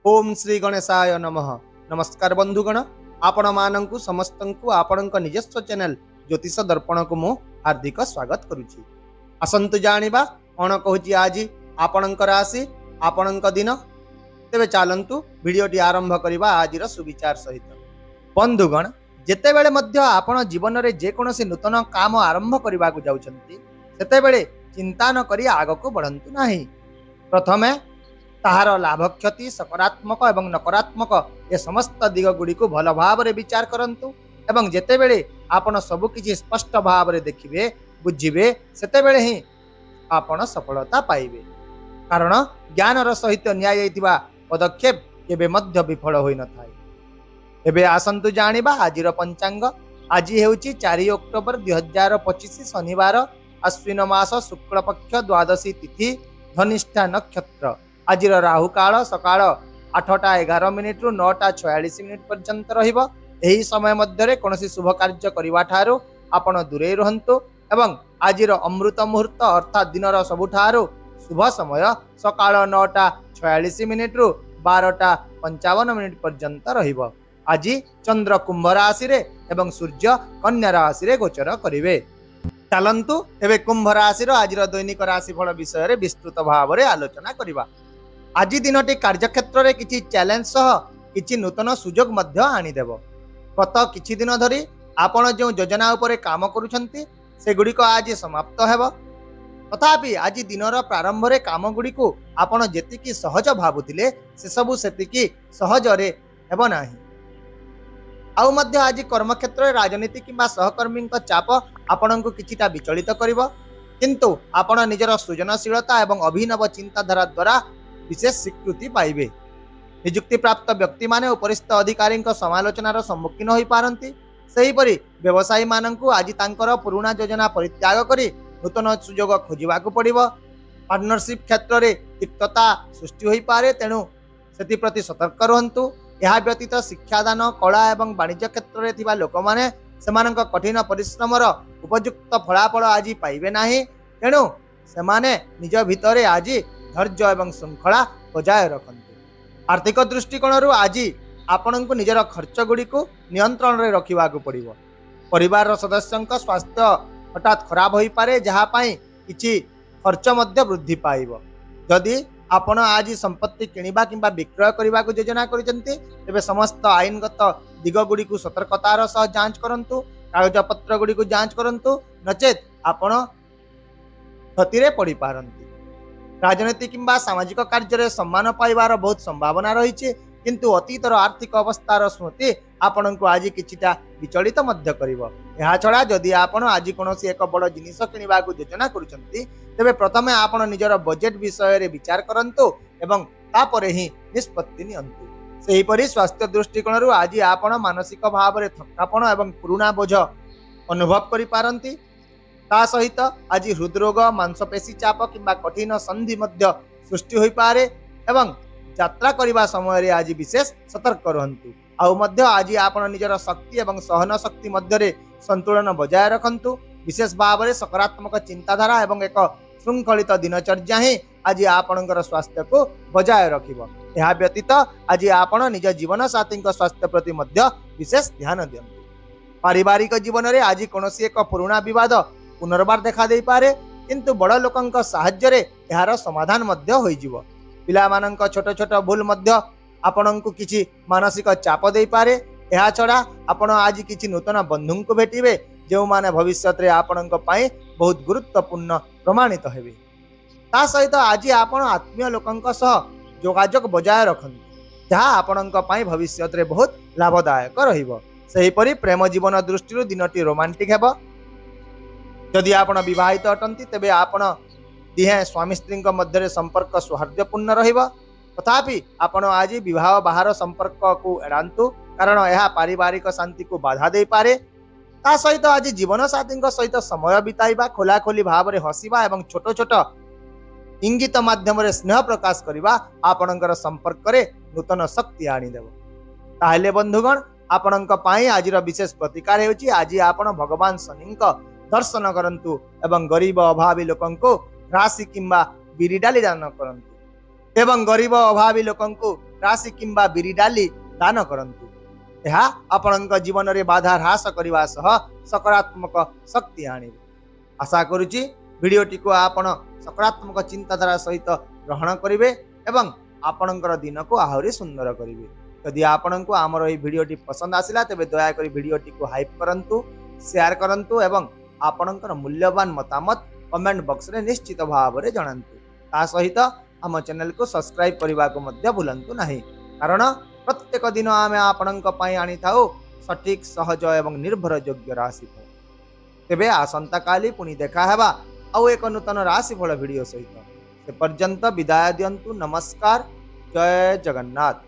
ओम श्री गणेशाय नमः। नमस्कार बंधुगण, आपण मानंकु समस्तंकु आपणक निजस्व चैनल ज्योतिष दर्पण को मु हार्दिक स्वागत करुछि। आसंतु जानिबा कोन कहूछि आज आपणक राशि आपणक दिन। तेबे चलंतु वीडियोटी आरंभ करिबा आजिर सुविचार सहित। बंधुगण, जेतेबेले मध्य आपण जीवन रे जे कोनोसी नूतन काम आरंभ करिबा को जाउछंती सेतेबेले चिंता न करी आगको बढ़ंतु नाही। प्रथमे ताहार लाभ क्षति सकारात्मक एवं नकारात्मक ए समस्त दिग गुड़ी को भल भाव विचार करंतु एवं जेतेबेले आपण सबु किछि स्पष्ट भाव देखिबे बुझिबे सेतेबेले ही आपण सफलता पाइबे। कारण ज्ञानर सहित न्याय पदक्षेप केबे मध्य विफल होई न थाए। एबे आसंतु जानिबा आजिर पंचांग। आज हेउची 4 अक्टोबर 2025 शनिवार, अश्विन मास शुक्ल पक्ष द्वादशी तिथि, धनिष्ठा नक्षत्र। आज राहु काल सकाळ 8:11 रु 9:46 पर्यंत रहिबो। एही समय मध्य कोनोसी शुभ कार्य करिवा ठारो आपण दूरे रहंतु एवं आजिर अमृत मुहूर्त अर्थात दिनर सबुठारो शुभ समय सकाळ 9:46 रु 12:55 पर्यंत रहिबो। आज चंद्र कुंभ राशि रे एवं सूर्य कन्या राशि रे गोचर करिवे। चलंतु एबे कुंभ राशि रो आजिर दैनिक राशिफल विषय रे विस्तृत भाव रे आलोचना करिबा। आज दिनटी कार्यक्षेत्र में किसी चैलेंज सह किसी नूतन सुजोग मध्य आनीदेव। गत किछि दिन धरी आपण जो योजना उपरे काम करुछंती सेगुड़िक आज समाप्त हेब। तथापि आज दिनर प्रारंभ रे काम गुड़िक आपण जेतिकी सहज भाबुथिले से सबु सेतिकी सहज रे हेब नाही। आउ मध्य आज कर्मक्षेत्र राजनीति किंबा सहकर्मी चाप आपणको किछिटा विचलित करिवो, किंतु आपण निजर सृजनशीलता एवं अभिनव चिंताधारा द्वारा विशेष स्वीकृति पाइबे। नियुक्ति प्राप्त व्यक्ति माने उपरिस्थ अधिकारी समालोचनार सम्मुखीन होई पारंती। सेहीपरि व्यवसायी मानंकु आज तांकर पुराना योजना परित्याग करी नूतन सुजोग खोजिबाकु पड़िबो। पार्टनरशिप क्षेत्र रे तिक्तता सृष्टि होई पारे, तेणु सेति प्रति सतर्क रहंतु। यह व्यतीत शिक्षादान कला एवं वाणिज्य क्षेत्र रे थिबा लोक माने सेमानक कठिन परिश्रमर उपयुक्त फलाफल आज पाइबे नाही, तेणु सेमाने निज भितरे आज धैर्य एवं श्रृंखला बजाय रखंतु। आर्थिक दृष्टिकोण आज आपण को निजर खर्च गुड़ी को नियंत्रण रे रखिबाकु पड़िबो। परिवार सदस्यंक स्वास्थ्य हठात खराब होई पारे, जहा पई किछि खर्च मध्य वृद्धि पाइबो। जदि आपण आज संपत्ति किनिबा किंबा विक्रय करबा को योजना करिसंती तेबे समस्त आईनगत दिग गुड़ी को सतर्कतार सह जांच करंतु। कागज पत्र गुड़ी को जांच करंतु, नचेत आपण क्षति रे पड़ी पारंती। राजनीति किंबा सामाजिक कार्य सम्मान पाइबार बहुत संभावना रही, किंतु अतीतर आर्थिक अवस्थार स्मृति आपण को आज किछिटा विचलित मध्य करिवो। एहा छड़ा जदि आपण आज कोनोसी एक बड़ जिनिस किनिबा को योजना करूछंती तेबे प्रथमे आपण निजर बजेट विषय रे विचार करंतु एवं तापरे ही निष्पत्ति नियंतु। सेहीपरि स्वास्थ्य दृष्टिकोण आज आपण मानसिक भाव रे थकापन एवं पुराना बोझ अनुभव करि पारंती। ता सहित आज हृदरोग, मांसपेशी चाप किंबा कठिन संधि मध्य सृष्टि होई पारे एवं यात्रा करिबा समय रे आज विशेष सतर्क रहंतु। आउ मध्य आज आपण निजर शक्ति एवं सहन शक्ति मध्य रे संतुलन बजाय रखंतु। विशेष भाव रे सकारात्मक चिंताधारा एवं एक श्रृंखलित दिनचर्या ही आज आपणकर स्वास्थ्य को बजाय रखिबो। एहा व्यतीत आज आपण निज जीवन साथी स्वास्थ्य प्रति मध्य विशेष ध्यान दियंतु। पारिवारिक जीवन रे आज कोनोसी एक पुराना विवाद पुनर्बार देखा दे पारे, किंतु बड़ लोकंक साहाय्य रे एहार समाधान मध्य होई जिवो। पिला मानंक छोट छोट भूल मध्य आपणंकु किछि मानसिक चाप दे पारे। एहा छड़ा आपण आज किछि नूतन बंधुंकु भेटिबे जो माने भविष्य रे आपणंक पई बहुत गुरुत्वपूर्ण प्रमाणित हेबे। ता सहित आज आपण आत्मीय लोकंक सह जोगाजोग बजाय रखंतु, जहा आपणंक पई भविष्य रे बहुत लाभदायक रहिबो। सेहीपरि प्रेम जीवन दृष्टि दिनटी रोमांटिक हेबो। जदि आपण विवाहित अटंती तेबे आपण दिहे स्वामी स्त्री मध्य संपर्क सौहार्द्यपूर्ण रहिबो। तथापि आपण आज विवाह बाहर संपर्क को एड़ांतु, कारण यह पारिवारिक शांति को बाधा दे पारे। ता सहित आज जीवन साथी सहित समय बिताइबा, खोलाखोली भाव में हसिबा एवं छोट छोट इंगित माध्यम रे स्नेह प्रकाश करिबा आपणकर संपर्क रे नूतन शक्ति आनीदेव। ताहेले बंधुगण, आपणक पई आजिर विशेष प्रतिकार हेउची आज आपण भगवान शनि दर्शन करंतु एवं गरीब अभावी लोकन को राशि किंबा बिरी डाली दान करंतु एवं गरीब अभावी लोकन को राशि किंबा बिरी डाली दान करंतु। ଏହା ଆପଣଙ୍କ ଜୀବନରେ ବାଧା ହ୍ରାସ କରିବା ସହ ସକାରାତ୍ମକ ଶକ୍ତି ଆଣିବ। ଆଶା କରୁଛି ଭିଡ଼ିଓଟିକୁ ଆପଣ ସକାରାତ୍ମକ ଚିନ୍ତାଧାରା ସହିତ ଗ୍ରହଣ କରିବେ ଏବଂ ଆପଣଙ୍କର ଦିନକୁ ଆହୁରି ସୁନ୍ଦର କରିବେ। ଯଦି ଆପଣଙ୍କୁ ଆମର ଏହି ଭିଡ଼ିଓଟି ପସନ୍ଦ ଆସିଲା ତେବେ ଦୟାକରି ଭିଡ଼ିଓଟିକୁ ହାଇପ୍ କରନ୍ତୁ, ସେୟାର କରନ୍ତୁ ଏବଂ ଆପଣଙ୍କର ମୂଲ୍ୟବାନ ମତାମତ କମେଣ୍ଟ ବକ୍ସରେ ନିଶ୍ଚିତ ଭାବରେ ଜଣାନ୍ତୁ। ତା ସହିତ ଆମ ଚ୍ୟାନେଲକୁ ସବସ୍କ୍ରାଇବ୍ କରିବାକୁ ମଧ୍ୟ ଭୁଲନ୍ତୁ ନାହିଁ, କାରଣ ପ୍ରତ୍ୟେକ ଦିନ ଆମେ ଆପଣଙ୍କ ପାଇଁ ଆଣିଥାଉ ସଠିକ୍ ସହଜ ଏବଂ ନିର୍ଭରଯୋଗ୍ୟ ରାଶିଫଳ। ତେବେ ଆସନ୍ତାକାଲି ପୁଣି ଦେଖା ହେବା ଆଉ ଏକ ନୂତନ ରାଶିଫଳ ଭିଡ଼ିଓ ସହିତ। ସେ ପର୍ଯ୍ୟନ୍ତ ବିଦାୟ ଦିଅନ୍ତୁ। ନମସ୍କାର, ଜୟ ଜଗନ୍ନାଥ।